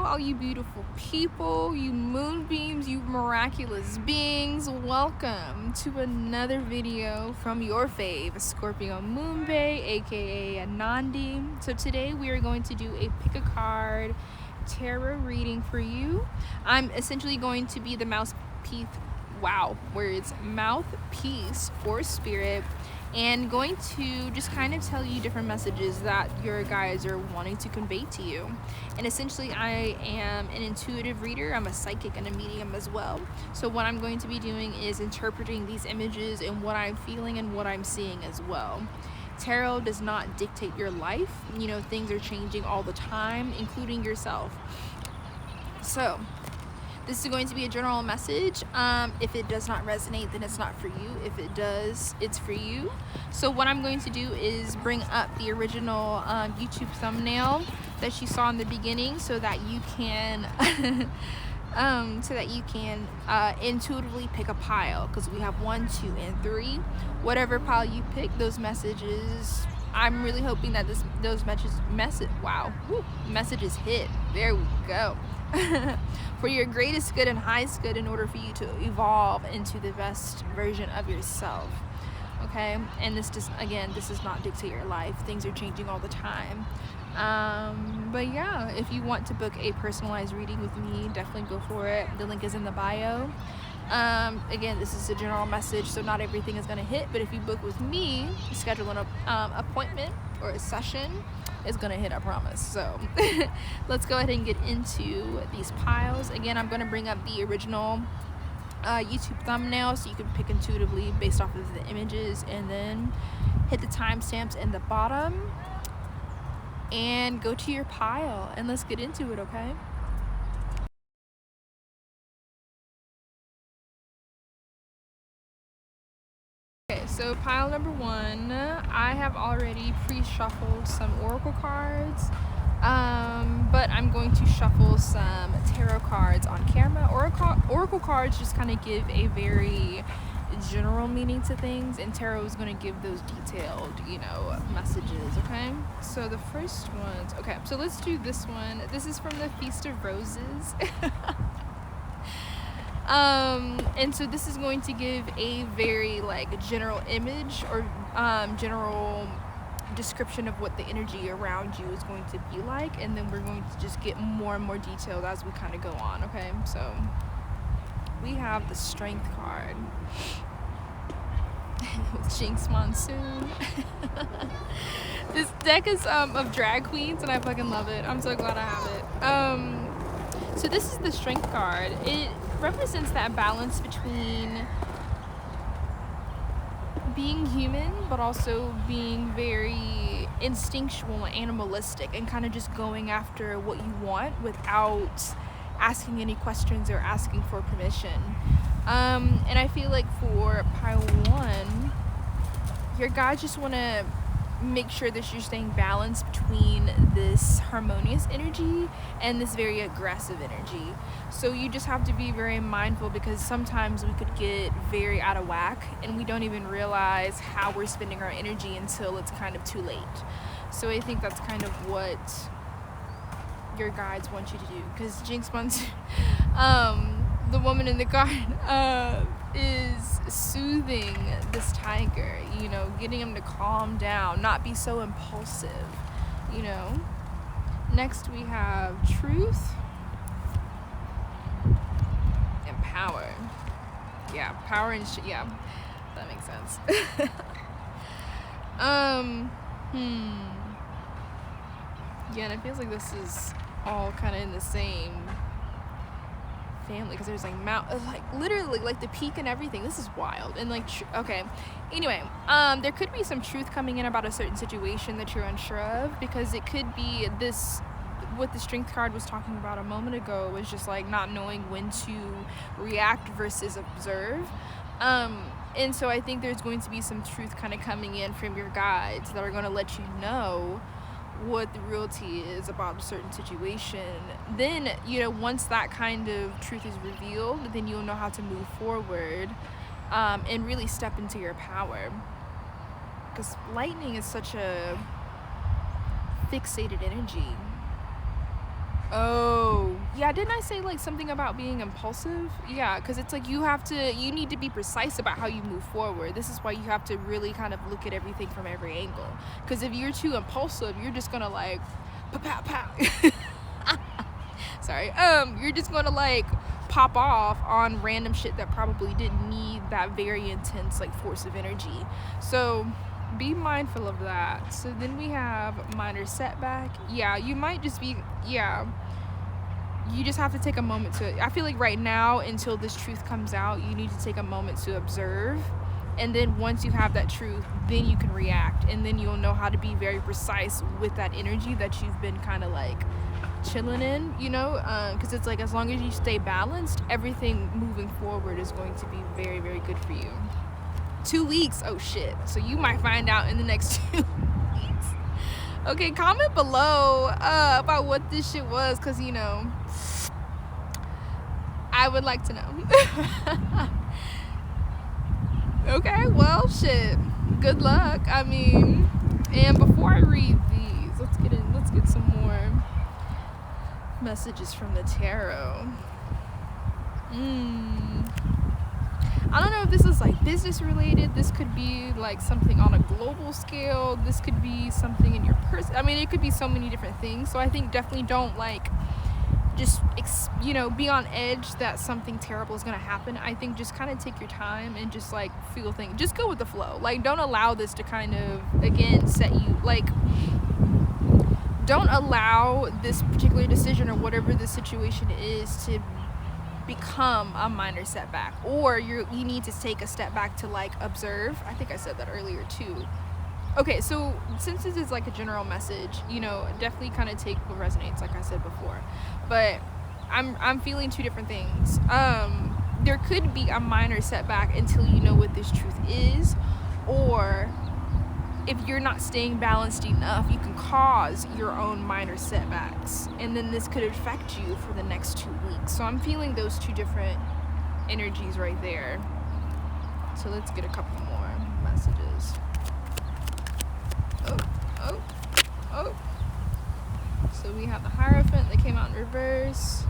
all you beautiful people, you moonbeams, you miraculous beings. Welcome to another video from your fave, Scorpiomoonbae, aka Nandi. So today we are going to do a pick a card tarot reading for you. I'm essentially going to be the mouthpiece, mouthpiece for spirit, and going to just kind of tell you different messages that your guides are wanting to convey to you. And essentially I am an intuitive reader. I'm a psychic and a medium as well. So what I'm going to be doing is interpreting these images and what I'm feeling and what I'm seeing as well. Tarot does not dictate your life. You know, things are changing all the time, including yourself. So this is going to be a general message. If it does not resonate, then it's not for you. If it does, it's for you. So what I'm going to do is bring up the original YouTube thumbnail that you saw in the beginning, so that you can intuitively pick a pile, because we have 1, 2, and 3. Whatever pile you pick, those messages, I'm really hoping that those messages hit. There we go. For your greatest good and highest good, in order for you to evolve into the best version of yourself. Okay, and this does not dictate your life. Things are changing all the time. But yeah, if you want to book a personalized reading with me, definitely go for it. The link is in the bio. Again, this is a general message, so not everything is going to hit, but if you book with me, schedule an appointment or a session, it's going to hit, I promise. So let's go ahead and get into these piles. Again, I'm going to bring up the original YouTube thumbnail so you can pick intuitively based off of the images, and then hit the timestamps in the bottom and go to your pile, and let's get into it, okay? Okay, so pile number 1, I have already pre-shuffled some oracle cards, but I'm going to shuffle some tarot cards on camera. Oracle cards just kind of give a very general meaning to things, and tarot is going to give those detailed, messages, okay? So the first ones, okay, so let's do this one. This is from the Feast of Roses. And so this is going to give a very general image, or general description of what the energy around you is going to be like, and then we're going to just get more and more detailed as we kind of go on, okay? So we have the Strength card with Jinx Monsoon. This deck is of drag queens, and I fucking love it. I'm so glad I have it. So this is the Strength card. It represents that balance between being human but also being very instinctual and animalistic, and kind of just going after what you want without asking any questions or asking for permission. And I feel like for pile 1, your guides just want to make sure that you're staying balanced between this harmonious energy and this very aggressive energy. So you just have to be very mindful, because sometimes we could get very out of whack and we don't even realize how we're spending our energy until it's kind of too late. So I think that's kind of what your guides want you to do, because Jinx Monsoon, the woman in the card, is soothing this tiger, getting him to calm down, not be so impulsive, Next we have Truth and Power. Yeah, power and yeah, that makes sense. Yeah, and it feels like this is all kind of in the same family, because there's literally the peak and everything. This is wild. And okay, anyway, there could be some truth coming in about a certain situation that you're unsure of, because it could be this, what the Strength card was talking about a moment ago was just not knowing when to react versus observe. And so I think there's going to be some truth kind of coming in from your guides that are going to let you know what the reality is about a certain situation. Then once that kind of truth is revealed, then you'll know how to move forward, and really step into your power, because lightning is such a fixated energy. Oh, yeah, didn't I say like something about being impulsive? Yeah, because it's like you need to be precise about how you move forward. This is why you have to really kind of look at everything from every angle. Because if you're too impulsive, you're just gonna like, pow, pow, pow. Sorry. You're just gonna like pop off on random shit that probably didn't need that very intense like force of energy. So be mindful of that. So then we have minor setback. Yeah, you might just be, yeah, you just have to take a moment to, I feel like right now until this truth comes out, you need to take a moment to observe, and then once you have that truth, then you can react, and then you'll know how to be very precise with that energy that you've been kind of like chilling in, you know, because it's like as long as you stay balanced, everything moving forward is going to be very, very good for you. 2 weeks, oh shit, so you might find out in the next 2 weeks. Okay, comment below about what this shit was, because you know I would like to know. Okay, well shit, good luck. I mean, and before I read these, let's get some more messages from the tarot. I don't know if this is like business related. This could be like something on a global scale. This could be something in your person. I mean, it could be so many different things. So I think definitely don't like just, you know, be on edge that something terrible is going to happen. I think just kind of take your time and just like feel things. Just go with the flow. Like, don't allow this to kind of, again, set you, like, don't allow this particular decision or whatever the situation is to become a minor setback, or you need to take a step back to like observe. I think I said that earlier too. Okay, so since this is like a general message, you know, definitely kind of take what resonates, like I said before, but I'm feeling two different things. There could be a minor setback until you know what this truth is, or if you're not staying balanced enough, you can cause your own minor setbacks, and then this could affect you for the next 2 weeks. So I'm feeling those two different energies right there. So let's get a couple more messages. Oh. So we have the Hierophant that came out in reverse.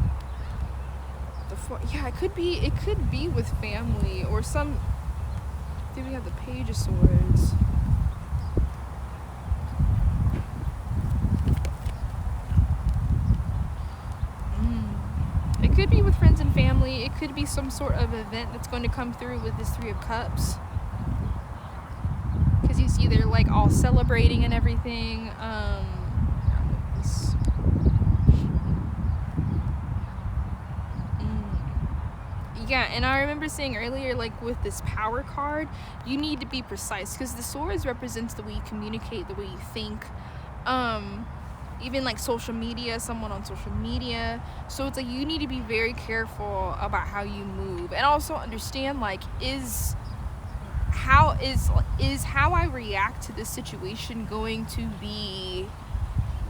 The four, yeah, it could be with family or some. Then we have the Page of Swords. It could be with friends and family. It could be some sort of event that's going to come through with this Three of Cups. Because you see they're like all celebrating and everything. Yeah, and I remember saying earlier, like with this Power card, you need to be precise, because the Swords represents the way you communicate, the way you think. Even like social media, someone on social media. So it's like you need to be very careful about how you move, and also understand like is how I react to this situation going to be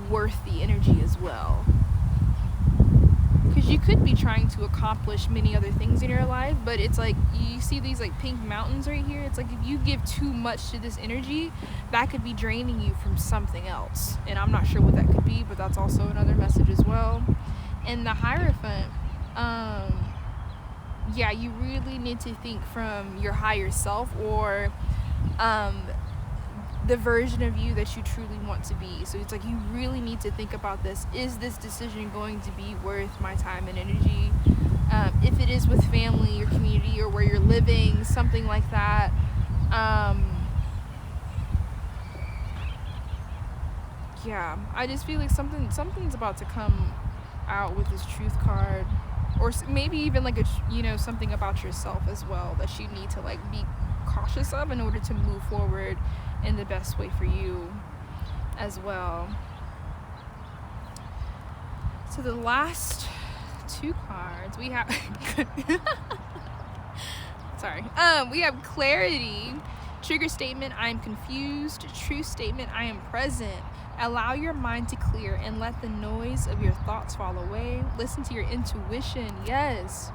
worth the energy as well. Because you could be trying to accomplish many other things in your life, but it's like you see these like pink mountains right here. It's like if you give too much to this energy, that could be draining you from something else, and I'm not sure what that could be, but that's also another message as well. And the Hierophant, yeah, you really need to think from your higher self, or the version of you that you truly want to be. So it's like you really need to think about this. Is this decision going to be worth my time and energy? If it is with family, your community, or where you're living, something like that. Yeah, I just feel like something's about to come out with this Truth card, or maybe even like something about yourself as well that you need to like be cautious of in order to move forward in the best way for you as well. So the last two cards we have we have Clarity. Trigger statement: I am confused. Truth statement: I am present. Allow your mind to clear and let the noise of your thoughts fall away. Listen to your intuition. Yes,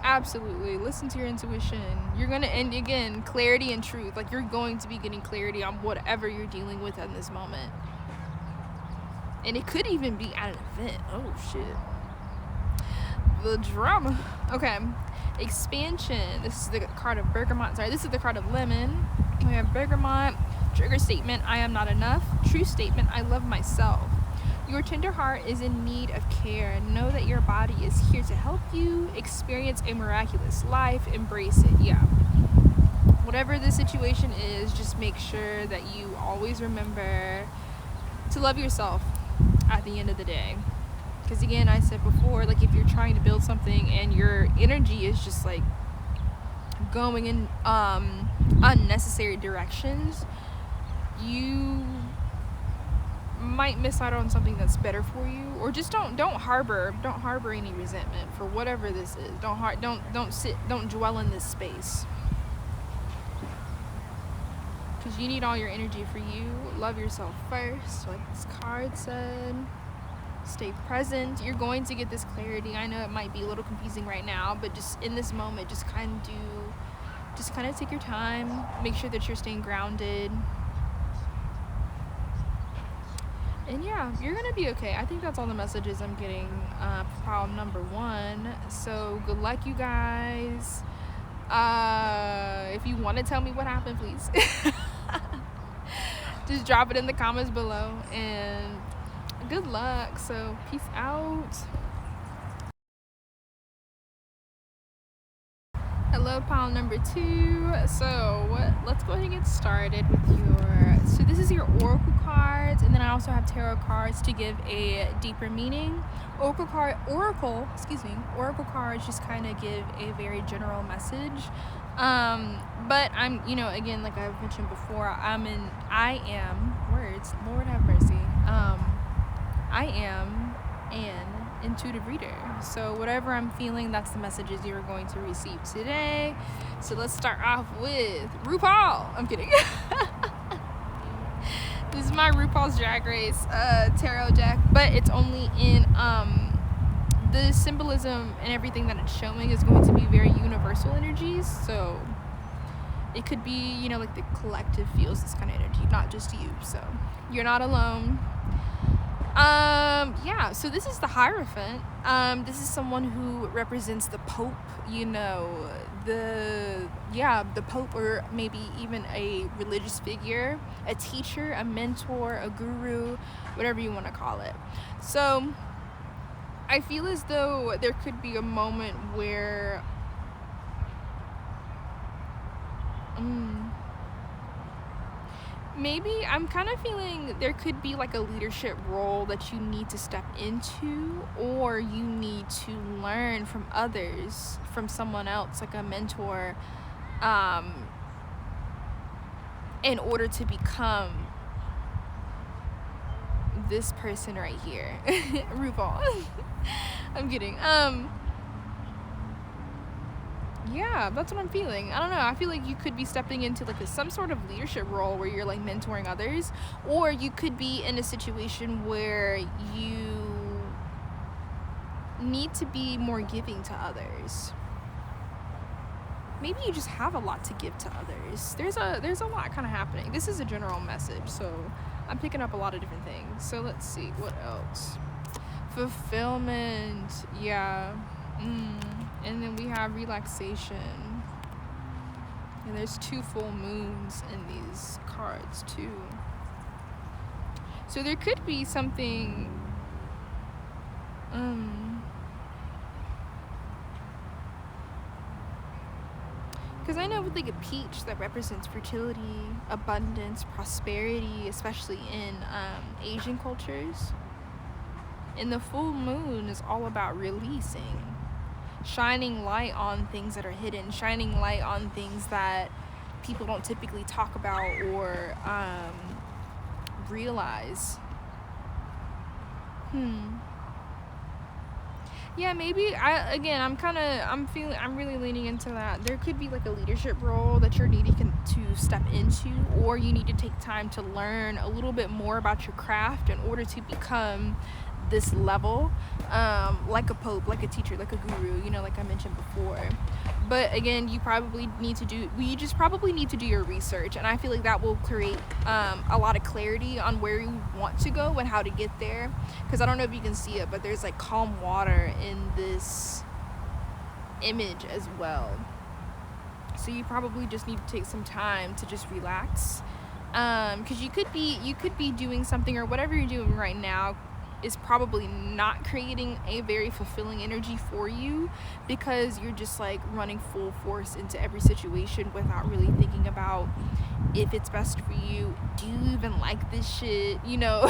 absolutely, listen to your intuition. You're gonna, and again, clarity and truth, like you're going to be getting clarity on whatever you're dealing with in this moment. And it could even be at an event. Oh shit. The drama. Okay. Expansion. This is the card of bergamot. Sorry, this is the card of lemon. We have bergamot. Trigger statement, I am not enough. True statement, I love myself. Your tender heart is in need of care. Know that your body is here to help you experience a miraculous life. Embrace it. Yeah. Whatever the situation is, just make sure that you always remember to love yourself at the end of the day. Because again, I said before, like if you're trying to build something and your energy is just like going in unnecessary directions, you might miss out on something that's better for you. Or just don't harbor any resentment for whatever this is. Don't dwell in this space, because you need all your energy for you. Love yourself first, like this card said. Stay present. You're going to get this clarity. I know it might be a little confusing right now, but just in this moment, just kind of take your time. Make sure that you're staying grounded. And yeah, you're gonna be okay. I think that's all the messages I'm getting for pile number 1. So good luck, you guys. If you want to tell me what happened, please just drop it in the comments below, and good luck. So peace out. Hello, pile number 2. So let's go ahead and get started with so this is your oracle cards, and then I also have tarot cards to give a deeper meaning. Oracle cards just kind of give a very general message. But I'm, again, like I've mentioned before, Lord have mercy. I am an intuitive reader. So whatever I'm feeling, that's the messages you're going to receive today. So let's start off with RuPaul. I'm kidding. This is my RuPaul's Drag Race tarot deck, but it's only in the symbolism and everything that it's showing is going to be very universal energies. So it could be, like the collective feels this kind of energy, not just you. So you're not alone. Yeah, so this is the Hierophant. This is someone who represents the Pope, the Pope, or maybe even a religious figure, a teacher, a mentor, a guru, whatever you want to call it. So I feel as though there could be a moment where maybe I'm kind of feeling there could be like a leadership role that you need to step into, or you need to learn from others, from someone else, like a mentor, in order to become this person right here. RuPaul. I'm kidding. Yeah, that's what I'm feeling. I don't know. I feel like you could be stepping into like some sort of leadership role where you're like mentoring others, or you could be in a situation where you need to be more giving to others. Maybe you just have a lot to give to others. There's a lot kind of happening. This is a general message, so I'm picking up a lot of different things. So let's see what else. Fulfillment. Yeah. And then we have relaxation. And there's 2 full moons in these cards too. So there could be something because I know with like a peach that represents fertility, abundance, prosperity, especially in Asian cultures. And the full moon is all about releasing, shining light on things that are hidden, shining light on things that people don't typically talk about or realize. Yeah, maybe I'm really leaning into that. There could be like a leadership role that you're needing to step into, or you need to take time to learn a little bit more about your craft in order to become this level, like a pope, like a teacher, like a guru, you know, like I mentioned before. But again, you just probably need to do your research, and I feel like that will create a lot of clarity on where you want to go and how to get there. Because I don't know if you can see it, but there's like calm water in this image as well. So you probably just need to take some time to just relax, because you could be doing something, or whatever you're doing right now is probably not creating a very fulfilling energy for you, because you're just like running full force into every situation without really thinking about if it's best for you. Do you even like this shit, you know?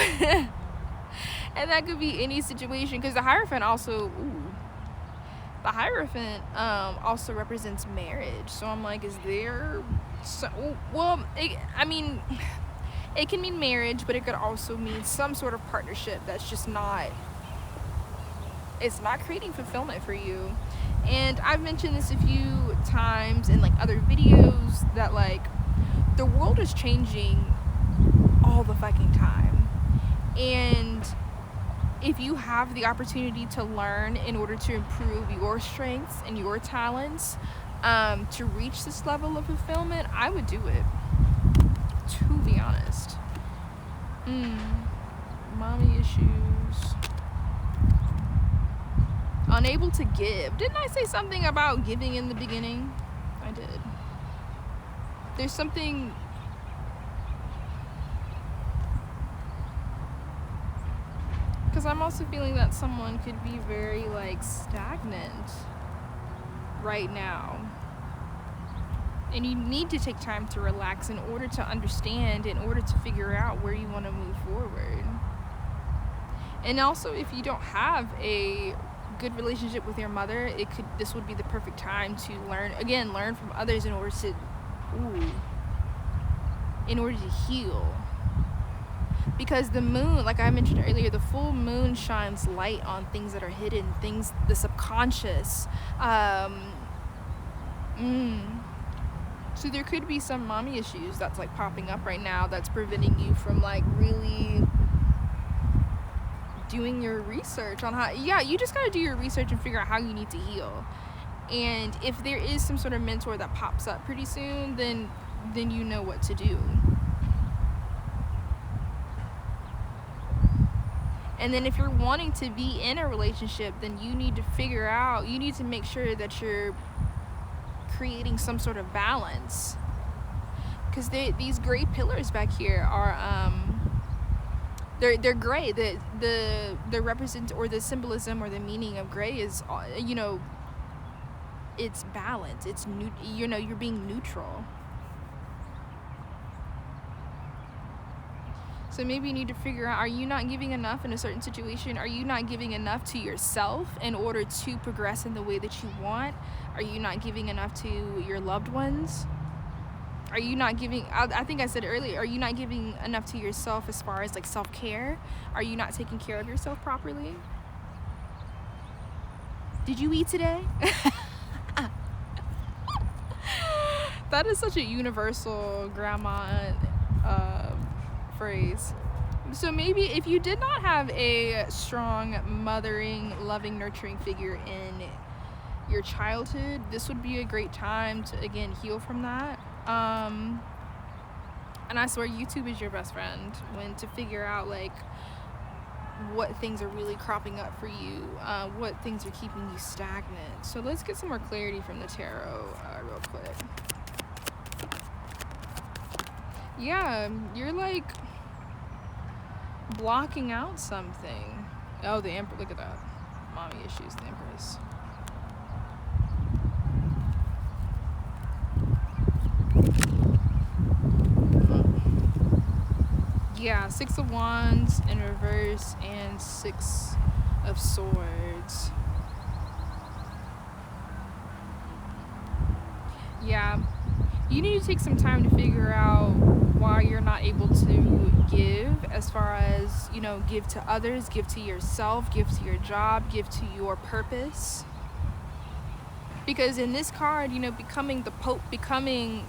And that could be any situation, because the Hierophant also represents marriage. So I'm like, is there it can mean marriage, but it could also mean some sort of partnership that's just not creating fulfillment for you. And I've mentioned this a few times in like other videos, that like the world is changing all the fucking time, and if you have the opportunity to learn in order to improve your strengths and your talents, to reach this level of fulfillment, I would do it, to be honest. Mommy issues. Unable to give. Didn't I say something about giving in the beginning? I did. There's something... Because I'm also feeling that someone could be very like stagnant right now. And you need to take time to relax in order to understand, in order to figure out where you want to move forward. And also, if you don't have a good relationship with your mother, this would be the perfect time to learn from others in order to heal. Because the moon, like I mentioned earlier, the full moon shines light on things that are hidden, things, the subconscious. So there could be some mommy issues that's like popping up right now that's preventing you from like really doing your research on how, you just gotta do your research and figure out how you need to heal. And if there is some sort of mentor that pops up pretty soon, then you know what to do. And then if you're wanting to be in a relationship, then you need to make sure that you're creating some sort of balance. Because these gray pillars back here are, they're gray. The represent, or the symbolism or the meaning of gray is, it's balance. It's you're being neutral. So maybe you need to figure out, are you not giving enough in a certain situation? Are you not giving enough to yourself in order to progress in the way that you want? Are you not giving enough to your loved ones? Are you not giving, I think I said earlier, are you not giving enough to yourself as far as like self-care? Are you not taking care of yourself properly? Did you eat today? That is such a universal grandma phrase. So maybe if you did not have a strong, mothering, loving, nurturing figure in your childhood, this would be a great time to again heal from that. And I swear YouTube is your best friend when to figure out like what things are really cropping up for you, what things are keeping you stagnant. So let's get some more clarity from the tarot real quick. Yeah, you're like blocking out something. Oh, the Empress, look at that. Mommy issues, the Empress. Yeah, 6 of Wands in reverse and 6 of Swords. Yeah, you need to take some time to figure out why you're not able to give, as far as, give to others, give to yourself, give to your job, give to your purpose. Because in this card, becoming the Pope, becoming,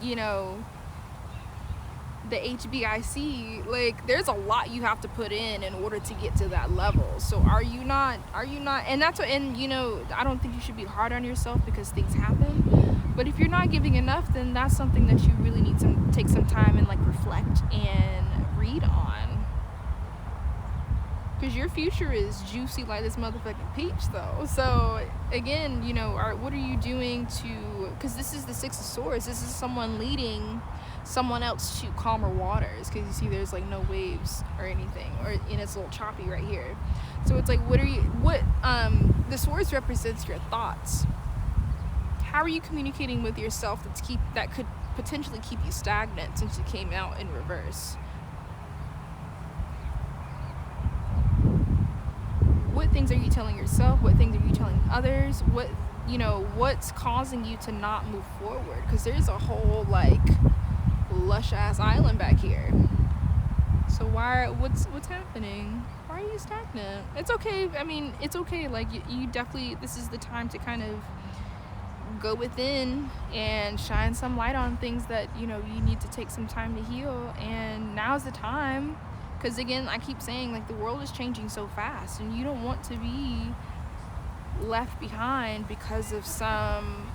the HBIC, like there's a lot you have to put in order to get to that level. So are you not, and that's what, and you know, I don't think you should be hard on yourself because things happen. But if you're not giving enough, then that's something that you really need to take some time and like reflect and read on. Because your future is juicy like this motherfucking peach, though. So again, you know, what are you doing to? Because this is the Six of Swords. This is someone leading someone else to calmer waters. Because you see, there's like no waves or anything, and it's a little choppy right here. So it's like, the swords represents your thoughts. How are you communicating with yourself that could potentially keep you stagnant since you came out in reverse? What things are you telling yourself? What things are you telling others? What's causing you to not move forward? Because there's a whole like lush ass island back here. So what's happening? Why are you stagnant? It's okay. I mean, it's okay. Like you definitely, this is the time to kind of go within and shine some light on things that, you know, you need to take some time to heal. And now's the time. Because again, I keep saying, like, the world is changing so fast, and you don't want to be left behind because of some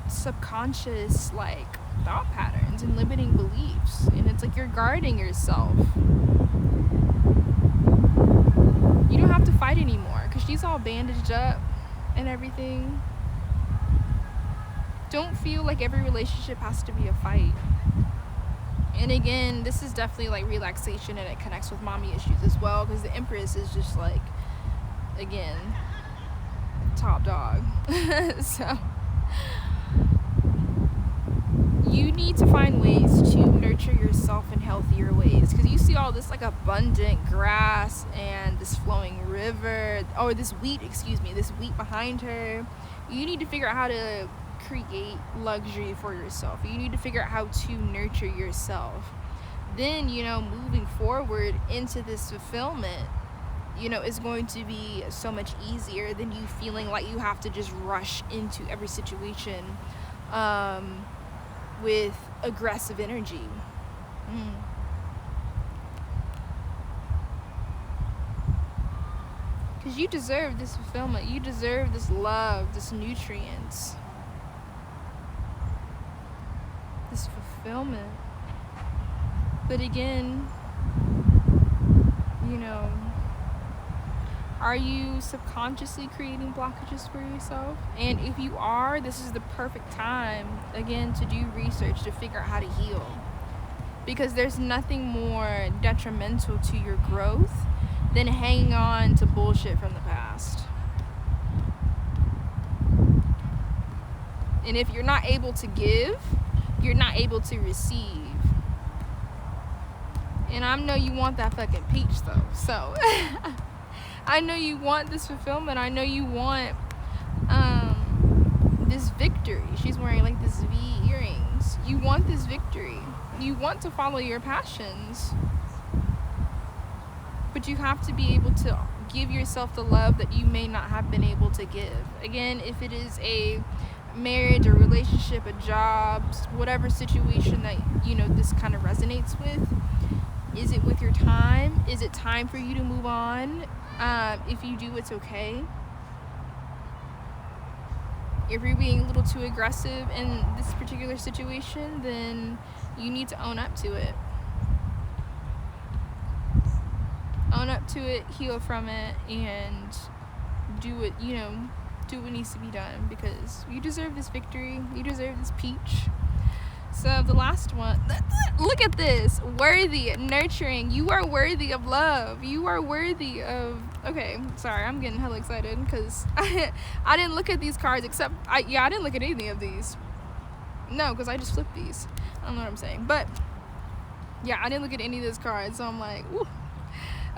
subconscious, like, thought patterns and limiting beliefs. And it's like you're guarding yourself. You don't have to fight anymore because she's all bandaged up and everything. Don't feel like every relationship has to be a fight. And again, this is definitely like relaxation, and it connects with mommy issues as well, because the Empress is just like, again, top dog. So you need to find ways to nurture yourself in healthier ways, because you see all this like abundant grass and this flowing river, or this wheat behind her. You need to figure out how to create luxury for yourself. You need to figure out how to nurture yourself. Then, you know, moving forward into this fulfillment, you know, is going to be so much easier than you feeling like you have to just rush into every situation with aggressive energy. Because you deserve this fulfillment. You deserve this love, this nutrients, this fulfillment. But again, you know, are you subconsciously creating blockages for yourself? And if you are, this is the perfect time, again, to do research to figure out how to heal. Because there's nothing more detrimental to your growth than hanging on to bullshit from the past. And if you're not able to give, you're not able to receive. And I know you want that fucking peach though. So I know you want this fulfillment. I know you want this victory. She's wearing like this V earrings. You want this victory. You want to follow your passions. But you have to be able to give yourself the love that you may not have been able to give. Again, if it is a marriage, a relationship, a job, whatever situation that, you know, this kind of resonates with, is it with your time? Is it time for you to move on? If you do, it's okay. If you're being a little too aggressive in this particular situation, then you need to own up to it. Own up to it, heal from it, and do what needs to be done, because you deserve this victory. You deserve this peach. So the last one, look at this. Worthy, nurturing. You are worthy of love. You are worthy of, okay, sorry, I'm getting hella excited because I didn't look at these cards I didn't look at any of these. No, because I just flipped these. I don't know what I'm saying. But yeah, I didn't look at any of those cards. So I'm like, ooh.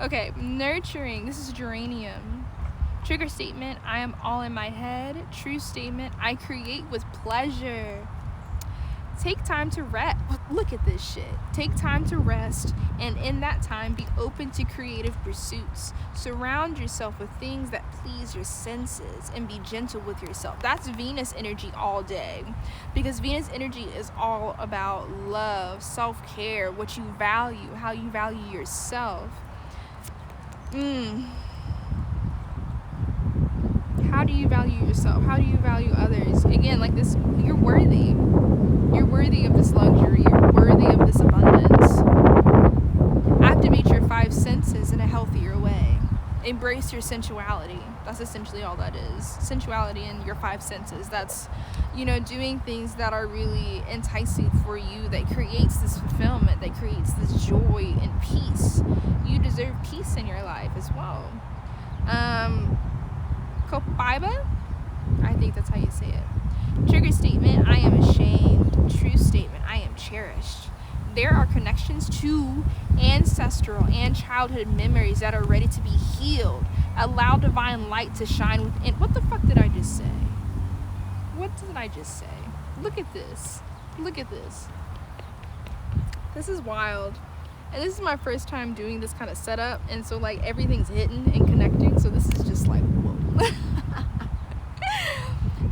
Okay, nurturing. This is geranium. Trigger statement, I am all in my head. True statement, I create with pleasure. Take time to rest. Look at this shit. Take time to rest, and in that time, be open to creative pursuits. Surround yourself with things that please your senses, and be gentle with yourself. That's Venus energy all day, because Venus energy is all about love, self-care, what you value, how you value yourself. How do you value yourself? How do you value others? Again, like this, you're worthy. You're worthy of this luxury. You're worthy of this abundance. Activate your 5 senses in a healthier way. Embrace your sensuality. That's essentially all that is. Sensuality and your 5 senses. That's, doing things that are really enticing for you, that creates this fulfillment, that creates this joy and peace. You deserve peace in your life as well. Kopaiba? I think that's how you say it. Trigger statement, I am ashamed. True statement, I am cherished. There are connections to ancestral and childhood memories that are ready to be healed. Allow divine light to shine within. What the fuck did I just say? What did I just say? Look at this. Look at this. This is wild. And this is my first time doing this kind of setup, and so like everything's hitting and connecting, so this is just like, whoa.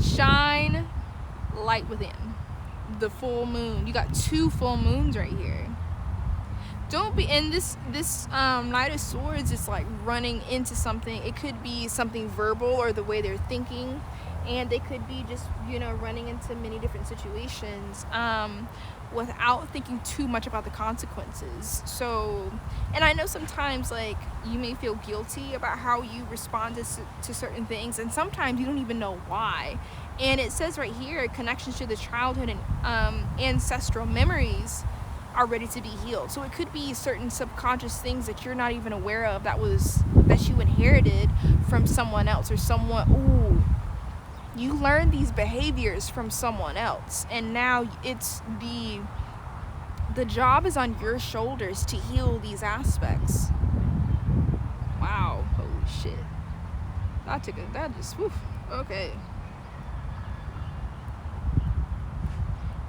Shine light within. The full moon. You got 2 full moons right here. Don't be in this Knight of Swords is like running into something. It could be something verbal or the way they're thinking, and they could be just running into many different situations without thinking too much about the consequences. So, and I know sometimes like you may feel guilty about how you respond to certain things, and sometimes you don't even know why. And it says right here, connections to the childhood and ancestral memories are ready to be healed. So it could be certain subconscious things that you're not even aware of that you inherited from someone else, or someone. You learned these behaviors from someone else, and now it's the job is on your shoulders to heal these aspects. Wow, holy shit. Okay.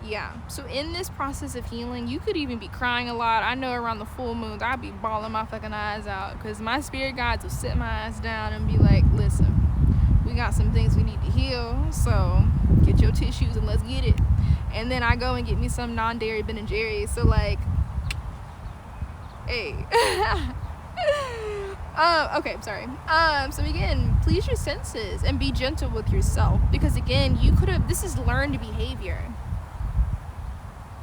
Yeah, so in this process of healing, you could even be crying a lot. I know around the full moons, I'd be bawling my fucking eyes out, because my spirit guides will sit my ass down and be like, listen, we got some things we need to heal, so get your tissues and let's get it. And then I go and get me some non-dairy Ben & Jerry's, so like, hey. Okay, sorry. So again, please your senses and be gentle with yourself, because again, this is learned behavior.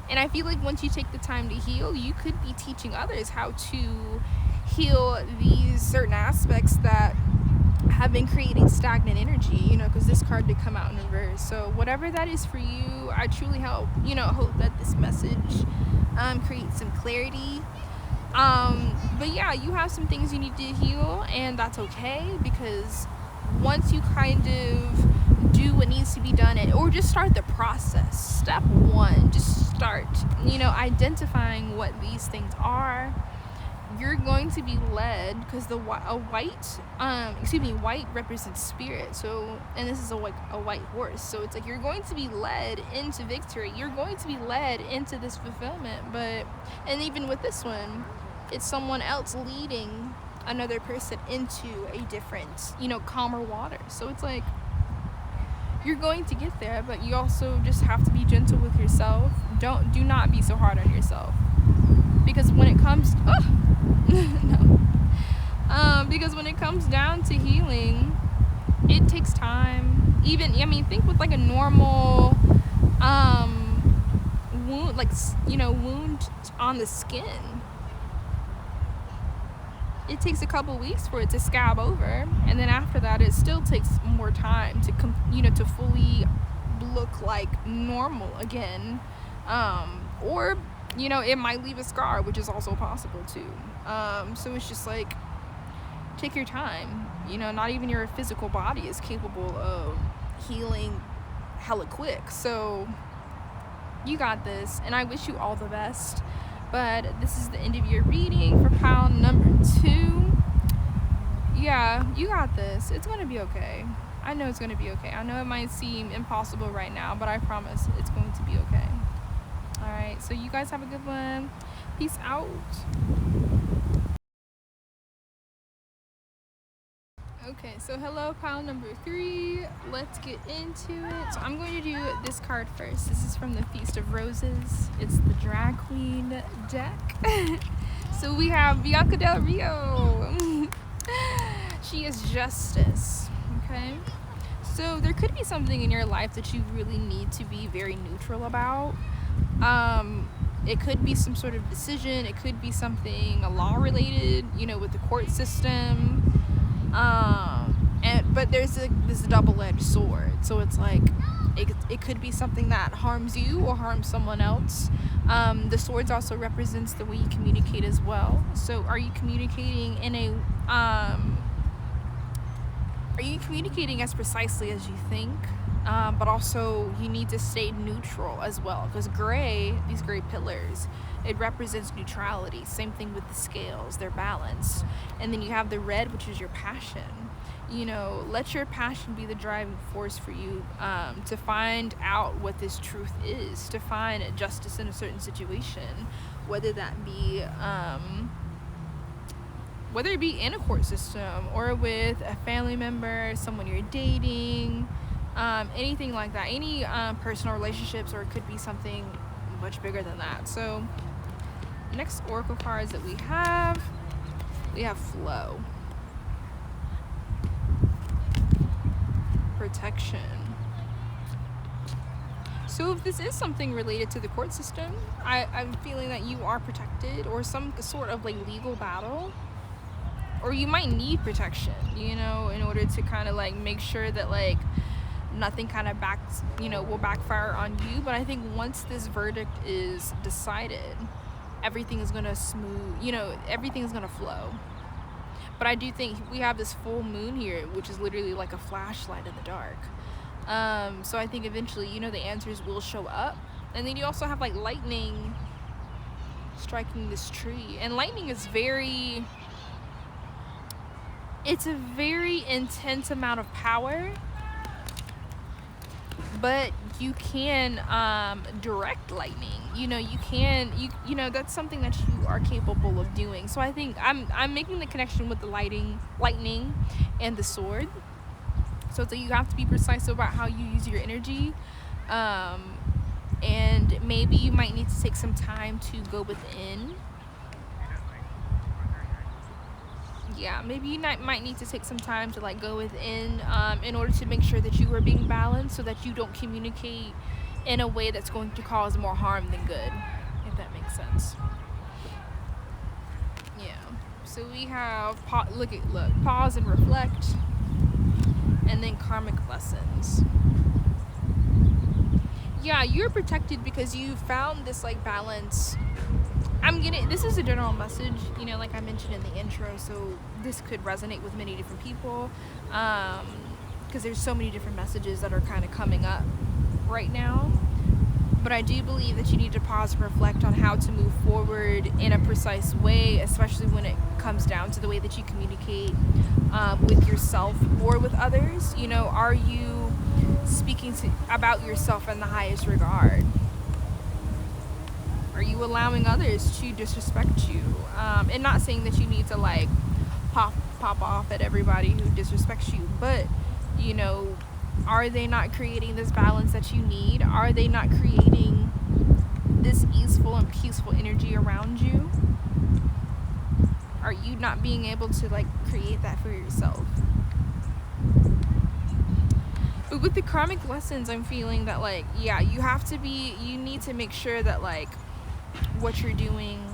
And I feel like once you take the time to heal, you could be teaching others how to heal these certain aspects that have been creating stagnant energy, because this card did come out in reverse. So whatever that is for you, I truly hope that this message creates some clarity. But yeah, you have some things you need to heal, and that's okay, because once you kind of do what needs to be done, or just start the process. Step 1, just start, identifying what these things are. You're going to be led, because white represents spirit. So, and this is a white horse. So it's like you're going to be led into victory. You're going to be led into this fulfillment. And even with this one, it's someone else leading another person into a different, calmer water. So it's like you're going to get there, but you also just have to be gentle with yourself. Do not be so hard on yourself, because when it comes because when it comes down to healing, it takes time. Think with like a normal wound, wound on the skin. It takes a couple weeks for it to scab over, and then after that, it still takes more time to to fully look like normal again. Or it might leave a scar, which is also possible too. So it's just like, take your time. Not even your physical body is capable of healing hella quick. So you got this, and I wish you all the best. But this is the end of your reading for pile number 2. Yeah, you got this. It's gonna be okay. I know it's gonna be okay. I know it might seem impossible right now, but I promise it's going to be okay. All right, so you guys have a good one. Peace out. Okay, so hello, pile number 3. Let's get into it. So I'm going to do this card first. This is from the Feast of Roses. It's the Drag Queen deck. So we have Bianca Del Rio. She is Justice, okay? So there could be something in your life that you really need to be very neutral about. It could be some sort of decision. It could be something law related, with the court system. But there's this double-edged sword. So it's like it could be something that harms you or harms someone else. The swords also represents the way you communicate as well. So are you communicating in a are you communicating as precisely as you think? But also you need to stay neutral as well, because these gray pillars, it represents neutrality. Same thing with the scales, they're balanced. And then you have the red, which is your passion. Let your passion be the driving force for you, to find out what this truth is, to find justice in a certain situation, whether that be whether it be in a court system or with a family member, someone you're dating, anything like that, any personal relationships, or it could be something much bigger than that. So next oracle cards that we have flow, protection. So if this is something related to the court system, I'm feeling that you are protected, or some sort of legal battle, or you might need protection, in order to kind of make sure that nothing kind of will backfire on you. But I think once this verdict is decided, everything is gonna everything is gonna flow. But I do think we have this full moon here, which is literally like a flashlight in the dark. So I think eventually, the answers will show up. And then you also have lightning striking this tree, and lightning is it's a very intense amount of power, but you can direct lightning. That's something that you are capable of doing. So I think I'm making the connection with the lightning and the sword. So you have to be precise about how you use your energy, and maybe you might need to take some time to go within. Yeah, maybe you might need to take some time to go within, in order to make sure that you are being balanced, so that you don't communicate in a way that's going to cause more harm than good, if that makes sense. Yeah. So we have pause and reflect, and then karmic lessons. Yeah, you're protected because you found this balance. This is a general message, like I mentioned in the intro, so this could resonate with many different people, because there's so many different messages that are kind of coming up right now. But I do believe that you need to pause and reflect on how to move forward in a precise way, especially when it comes down to the way that you communicate with yourself or with others. Are you speaking about yourself in the highest regard? Are you allowing others to disrespect you? And not saying that you need to pop off at everybody who disrespects you, but are they not creating this balance that you need? Are they not creating this easeful and peaceful energy around you? Are you not being able to create that for yourself? But with the karmic lessons, I'm feeling that you need to make sure that what you're doing,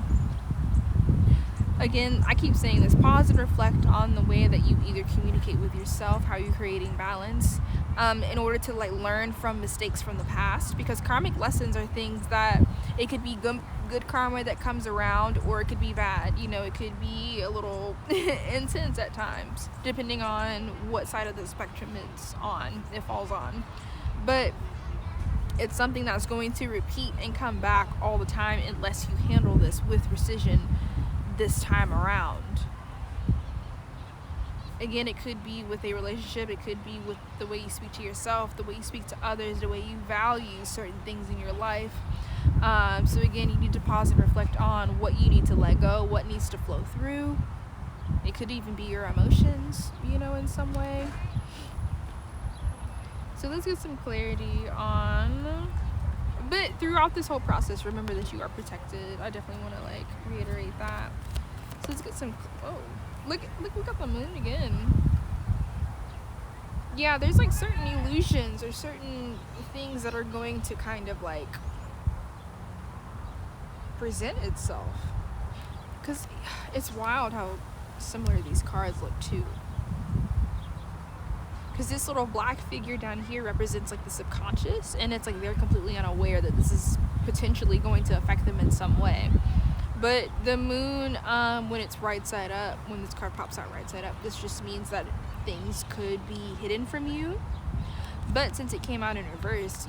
again, I keep saying this, pause and reflect on the way that you either communicate with yourself, how you're creating balance, in order to learn from mistakes from the past. Because karmic lessons are things that it could be good karma that comes around, or it could be bad. It could be a little intense at times, depending on what side of the spectrum it falls on. But it's something that's going to repeat and come back all the time unless you handle this with precision this time around. Again, it could be with a relationship, it could be with the way you speak to yourself, the way you speak to others, the way you value certain things in your life. So again, you need to pause and reflect on what you need to let go, what needs to flow through. It could even be your emotions, in some way. So let's get some clarity on, but throughout this whole process, remember that you are protected. I definitely want to reiterate that. So let's get some, look at the moon again. Yeah, there's certain illusions or certain things that are going to kind of present itself. Because it's wild how similar these cards look too. Because this little black figure down here represents the subconscious, and it's they're completely unaware that this is potentially going to affect them in some way. But the moon, when it's right side up, when this card pops out right side up, this just means that things could be hidden from you. But since it came out in reverse,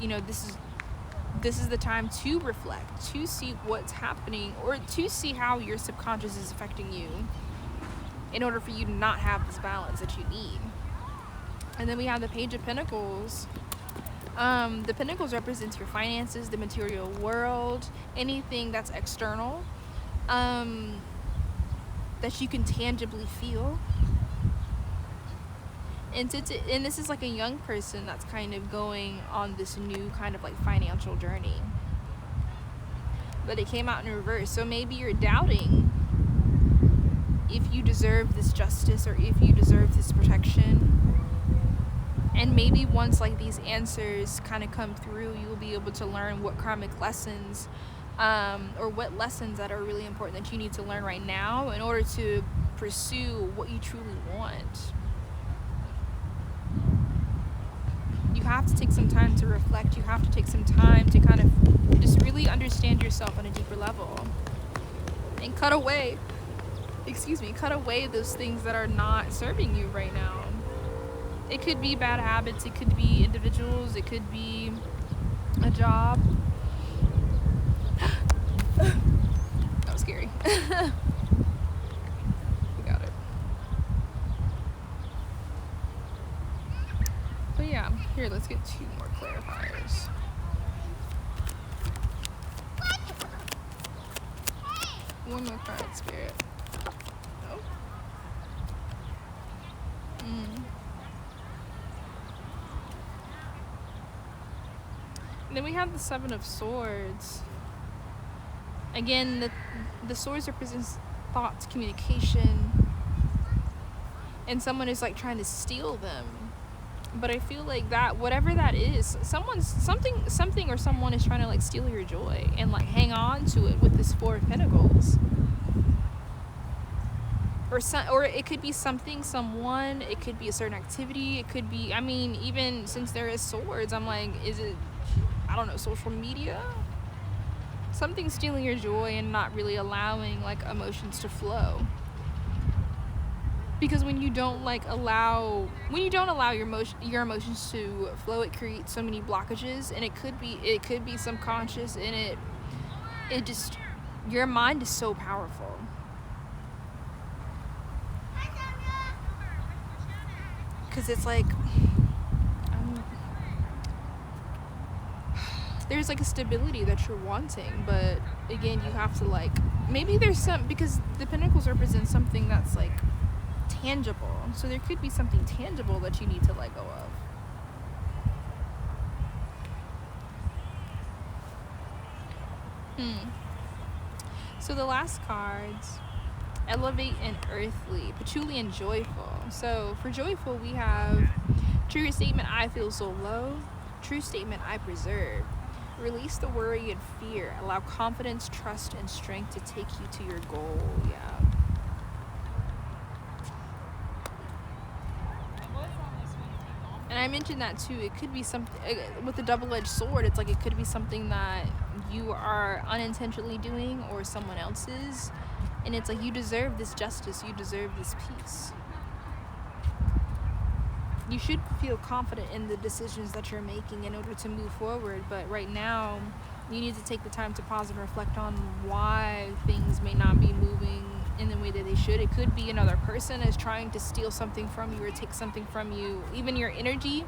this is the time to reflect, to see what's happening, or to see how your subconscious is affecting you in order for you to not have this balance that you need. And then we have the Page of Pentacles. The Pentacles represents your finances, the material world, anything that's external, that you can tangibly feel. And this is a young person that's kind of going on this new kind of financial journey. But it came out in reverse. So maybe you're doubting if you deserve this justice or if you deserve this protection. And maybe once these answers kind of come through, you'll be able to learn what karmic lessons, or what lessons that are really important that you need to learn right now in order to pursue what you truly want. You have to take some time to reflect. You have to take some time to kind of just really understand yourself on a deeper level. And cut away those things that are not serving you right now. It could be bad habits, it could be individuals, it could be a job. That was scary. We got it. But yeah, here, let's get 2 more clarifiers. One more card, Spirit. Oh. And then we have the 7 of Swords. Again, the swords represents thoughts, communication, and someone is trying to steal them. But I feel that whatever that is, something or someone is trying to steal your joy and hang on to it with this 4 of Pentacles. Or it could be something, someone, it could be a certain activity, it could be, even since there is swords, I'm is it, I don't know, social media? Something stealing your joy and not really allowing emotions to flow. Because when you don't allow your emotions to flow, it creates so many blockages, and it could be subconscious, and it just, your mind is so powerful. Because it's there's a stability that you're wanting, but again, you have to maybe there's because the Pentacles represent something that's tangible, so there could be something tangible that you need to let go of. So the last cards, Elevate and Earthly, Patchouli and Joyful. So for Joyful, we have true statement, I feel so low. True statement, I preserve. Release the worry and fear. Allow confidence, trust, and strength to take you to your goal. Yeah. And I mentioned that too. It could be something with the double-edged sword. It's it could be something that you are unintentionally doing or someone else's. And it's you deserve this justice. You deserve this peace. You should feel confident in the decisions that you're making in order to move forward. But right now, you need to take the time to pause and reflect on why things may not be moving in the way that they should. should. It could be another person is trying to steal something from you or take something from you, even your energy.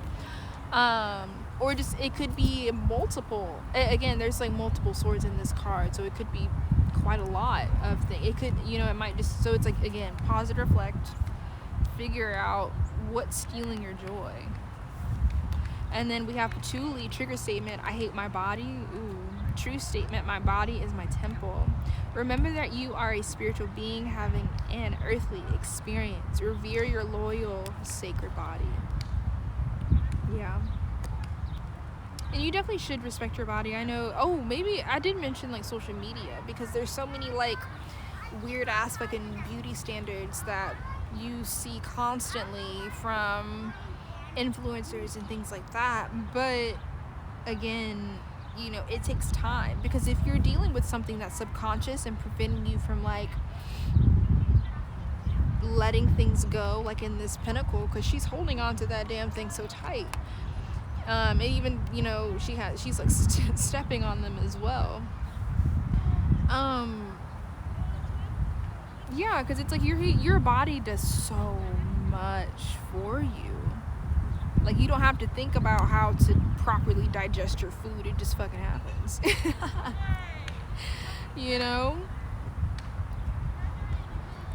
Or just, it could be multiple. Again, there's like multiple swords in this card, so it could be quite a lot of things. It could, it might just, so it's like, again, pause and reflect, figure out what's stealing your joy. And then we have patchouli, trigger statement, I hate my body. Ooh. True statement, my body is my temple. Remember that you are a spiritual being having an earthly experience. Revere your loyal, sacred body. Yeah. And you definitely should respect your body. I know, maybe I did mention like social media, because there's so many like weird ass fucking beauty standards that you see constantly from influencers and things like that. But again, it takes time, because if you're dealing with something that's subconscious and preventing you from like letting things go, like in this pinnacle, because she's holding on to that damn thing so tight, and even she's like stepping on them as well. Yeah, because it's like your body does so much for you. Like, you don't have to think about how to properly digest your food. It just fucking happens.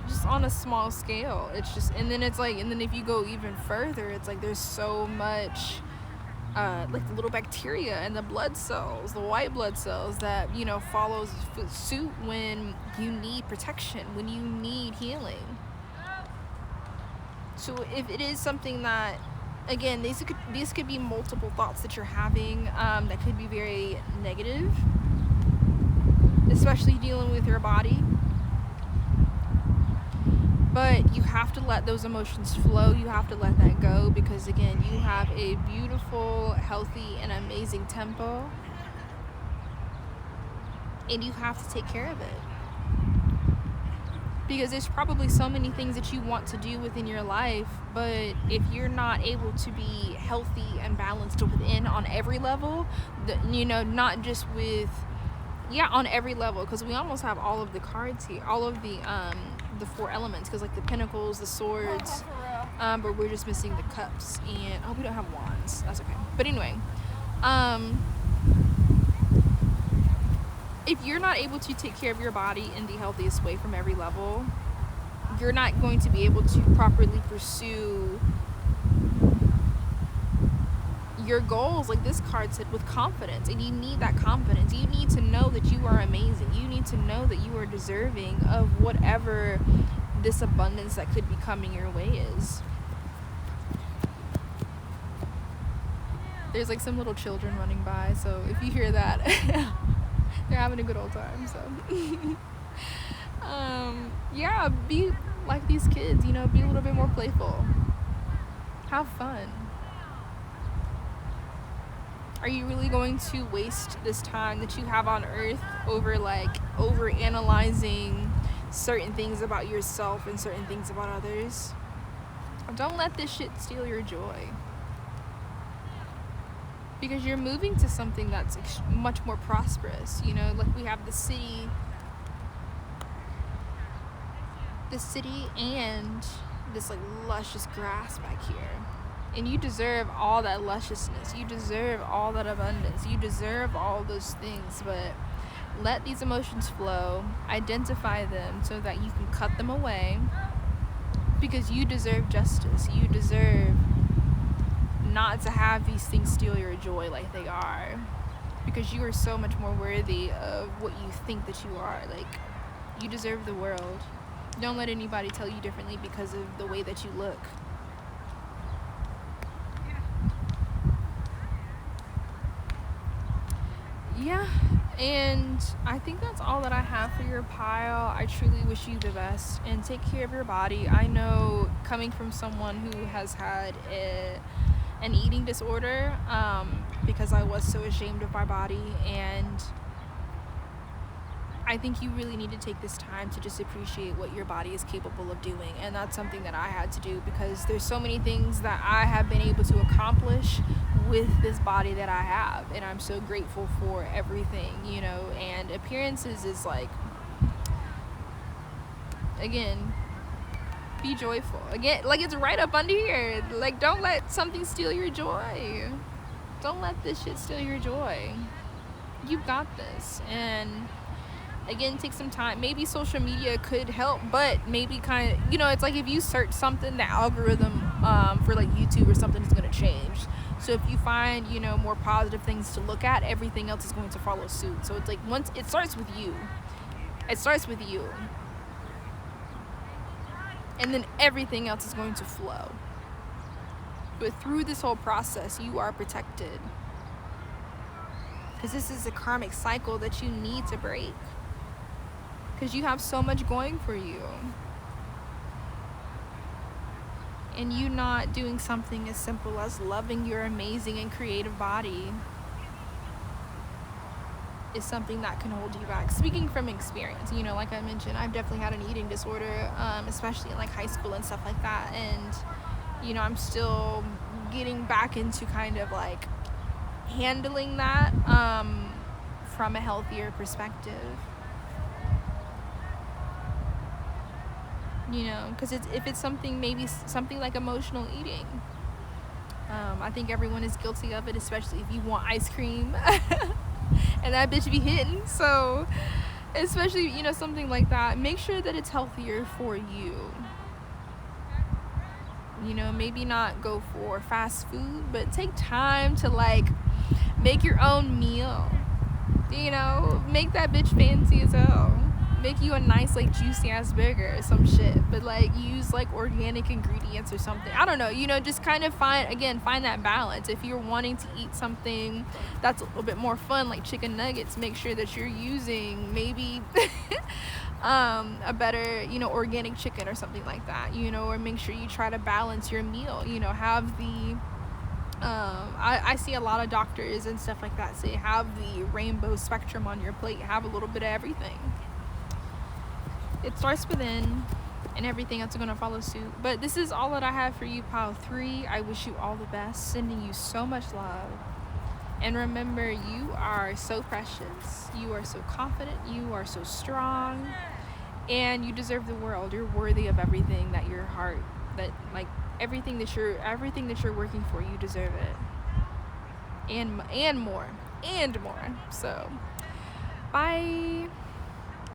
Just on a small scale. It's just, and then it's like, and then if you go even further, it's like there's so much, like the little bacteria and the blood cells, the white blood cells that, follows suit when you need protection, when you need healing. So if it is something that, again, these could be multiple thoughts that you're having that could be very negative, especially dealing with your body. But you have to let those emotions flow. You have to let that go, because again, you have a beautiful, healthy, and amazing tempo, and you have to take care of it. Because there's probably so many things that you want to do within your life, but if you're not able to be healthy and balanced within on every level, not just with, on every level, because we almost have all of the cards here, all of the 4 elements, because like the pentacles, the swords, but we're just missing the cups, and we don't have wands. That's okay. But anyway, if you're not able to take care of your body in the healthiest way from every level, you're not going to be able to properly pursue your goals, like this card said, with confidence. And you need that confidence. You need to know that you are amazing. You need to know that you are deserving of whatever this abundance that could be coming your way is. There's like some little children running by, so if you hear that, they're having a good old time. So be like these kids, be a little bit more playful, have fun. Are you really going to waste this time that you have on earth over analyzing certain things about yourself and certain things about others? Don't let this shit steal your joy, because you're moving to something that's much more prosperous. Like we have the city and this like luscious grass back here, and you deserve all that lusciousness, you deserve all that abundance, you deserve all those things. But let these emotions flow, identify them so that you can cut them away, because you deserve justice. You deserve not to have these things steal your joy like they are, because you are so much more worthy of what you think that you are. Like, you deserve the world. Don't let anybody tell you differently because of the way that you look. Yeah, and I think that's all that I have for your pile. I truly wish you the best, and take care of your body. I know, coming from someone who has had an eating disorder, because I was so ashamed of my body, and I think you really need to take this time to just appreciate what your body is capable of doing. And that's something that I had to do, because there's so many things that I have been able to accomplish with this body that I have, and I'm so grateful for everything, and appearances is like, again, be joyful. Again, like it's right up under here. Like, don't let something steal your joy. Don't let this shit steal your joy. You've got this. And again, take some time. Maybe social media could help, but maybe kind of, you know, it's like if you search something, the algorithm for like YouTube or something is going to change. So if you find, you know, more positive things to look at, everything else is going to follow suit. So it's like, once it starts with you, it starts with you, and then everything else is going to flow. But through this whole process, you are protected, because this is a karmic cycle that you need to break, because you have so much going for you. And you not doing something as simple as loving your amazing and creative body is something that can hold you back. Speaking from experience, you know, like I mentioned, I've definitely had an eating disorder, especially in like high school and stuff like that. And, you know, I'm still getting back into kind of like handling that from a healthier perspective. You know, because if it's something, maybe something like emotional eating, I think everyone is guilty of it, especially if you want ice cream and that bitch be hitting. So especially, you know, something like that, make sure that it's healthier for you. You know, maybe not go for fast food, but take time to like make your own meal. You know, make that bitch fancy as hell. Make you a nice like juicy ass burger or some shit, but like use like organic ingredients or something. I don't know, you know, just kind of find that balance. If you're wanting to eat something that's a little bit more fun, like chicken nuggets, make sure that you're using maybe a better, you know, organic chicken or something like that, you know, or make sure you try to balance your meal, you know, have the I see a lot of doctors and stuff like that say have the rainbow spectrum on your plate, have a little bit of everything. It starts within, and everything else is going to follow suit. But this is all that I have for you, Pile 3. I wish you all the best, sending you so much love. And remember, you are so precious. You are so confident. You are so strong. And you deserve the world. You're worthy of everything that your heart, that like everything that you're working for, you deserve it. And more. So, bye.